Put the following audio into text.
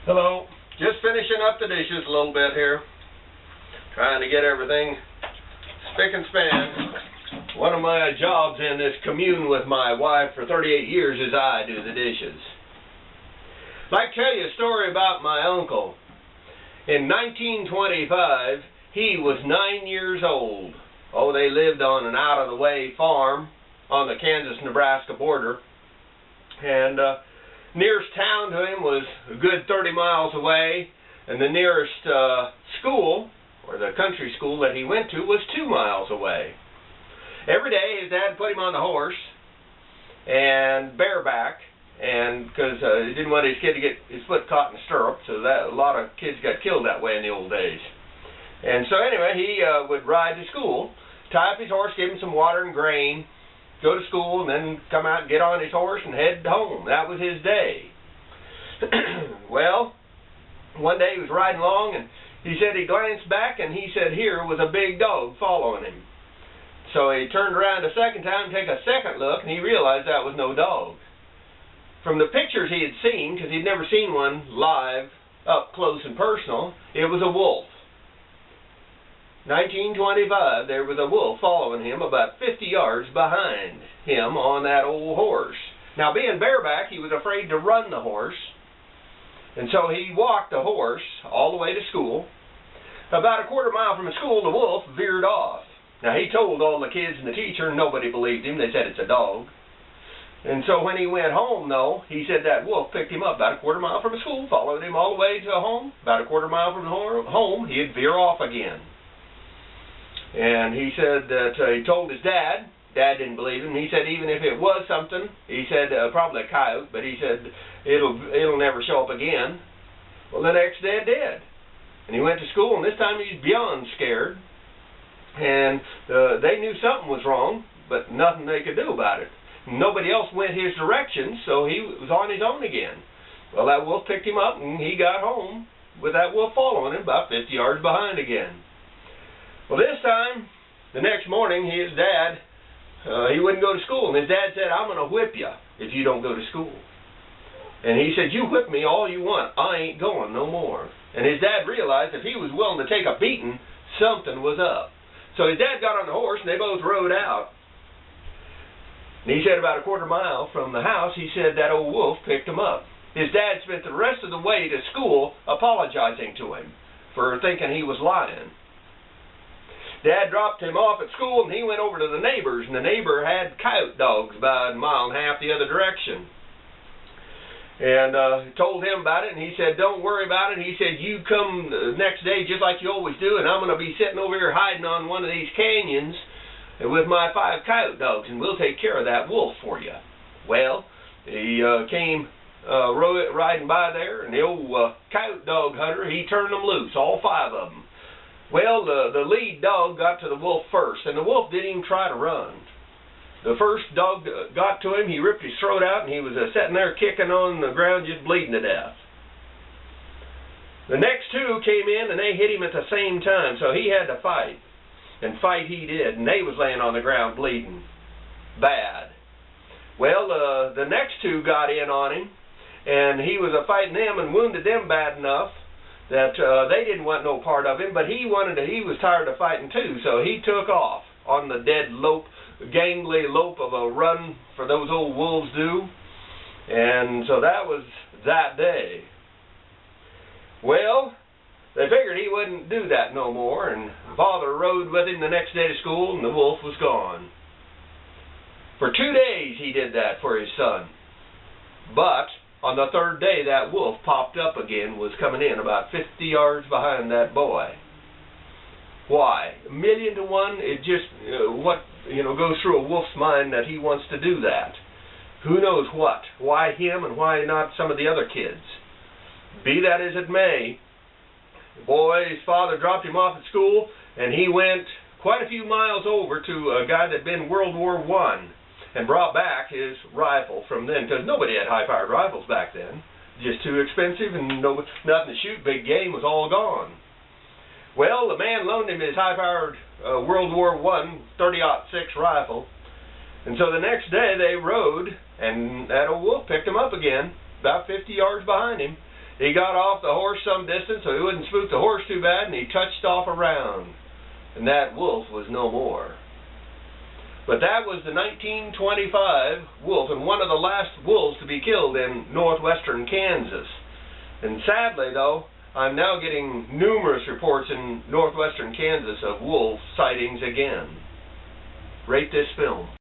Hello. Just finishing up the dishes a little bit here. Trying to get everything spick and span. One of my jobs in this commune with my wife for 38 years is I do the dishes. I'd like to tell you a story about my uncle. In 1925, he was 9 years old. Oh, they lived on an out-of-the-way farm on the Kansas-Nebraska border. And nearest town to him was a good 30 miles away, and the nearest school, or the country school that he went to, was 2 miles away. Every day his dad put him on the horse and bareback, and because he didn't want his kid to get his foot caught in the stirrup, so that a lot of kids got killed that way in the old days. And so anyway, he would ride to school, tie up his horse, give him some water and grain, go to school, and then come out and get on his horse and head home. That was his day. Well, one day he was riding along, and he said he glanced back, and he said here was a big dog following him. So he turned around a second time to take a second look, and he realized that was no dog. From the pictures he had seen, because he'd never seen one live, up close and personal, it was a wolf. 1925, there was a wolf following him about 50 yards behind him on that old horse. Now, being bareback, he was afraid to run the horse, and so he walked the horse all the way to school. About a quarter mile from the school, the wolf veered off. Now, he told all the kids and the teacher, and nobody believed him. They said it's a dog. And so when he went home, though, he said that wolf picked him up about a quarter mile from the school, followed him all the way to home. About a quarter mile from home, he'd veer off again. And he said that he told his dad. Dad didn't believe him. He said even if it was something, he said probably a coyote, but he said it'll never show up again. Well, the next day it did. And he went to school, and this time he's beyond scared. And they knew something was wrong, but nothing they could do about it. Nobody else went his direction, so he was on his own again. Well, that wolf picked him up, and he got home with that wolf following him about 50 yards behind again. Well, this time, the next morning, his dad, he wouldn't go to school. And his dad said, I'm going to whip you if you don't go to school. And he said, you whip me all you want. I ain't going no more. And his dad realized if he was willing to take a beating, something was up. So his dad got on the horse, and they both rode out. And he said about a quarter mile from the house, he said that old wolf picked him up. His dad spent the rest of the way to school apologizing to him for thinking he was lying. Dad dropped him off at school, and he went over to the neighbor's, and the neighbor had coyote dogs about a mile and a half the other direction. And told him about it, and he said, don't worry about it. He said, you come the next day just like you always do, and I'm going to be sitting over here hiding on one of these canyons with my 5 coyote dogs, and we'll take care of that wolf for you. Well, he came riding by there, and the old coyote dog hunter, he turned them loose, all 5 of them. Well, the lead dog got to the wolf first, and the wolf didn't even try to run. The first dog got to him, he ripped his throat out, and he was sitting there kicking on the ground, just bleeding to death. The next 2 came in, and they hit him at the same time, so he had to fight. And fight he did, and they was laying on the ground bleeding bad. Well, the next 2 got in on him, and he was fighting them and wounded them bad enough that they didn't want no part of him, but he was tired of fighting too, so he took off on the dead lope, gangly lope of a run for those old wolves do. And so that was that day. Well, they figured he wouldn't do that no more, and Father rode with him the next day to school, and the wolf was gone. For 2 days he did that for his son. But on the 3rd day, that wolf popped up again, was coming in about 50 yards behind that boy. Why? 1,000,000 to 1, it just, what goes through a wolf's mind that he wants to do that. Who knows what? Why him and why not some of the other kids? Be that as it may, the boy's father dropped him off at school, and he went quite a few miles over to a guy that had been World War I. And brought back his rifle from then, because nobody had high-powered rifles back then. Just too expensive, and nothing to shoot. Big game was all gone. Well, the man loaned him his high-powered World War I 30-06 rifle. And so the next day they rode, and that old wolf picked him up again, about 50 yards behind him. He got off the horse some distance so he wouldn't spook the horse too bad, and he touched off around. And that wolf was no more. But that was the 1925 wolf, and one of the last wolves to be killed in northwestern Kansas. And sadly, though, I'm now getting numerous reports in northwestern Kansas of wolf sightings again. Rate this film.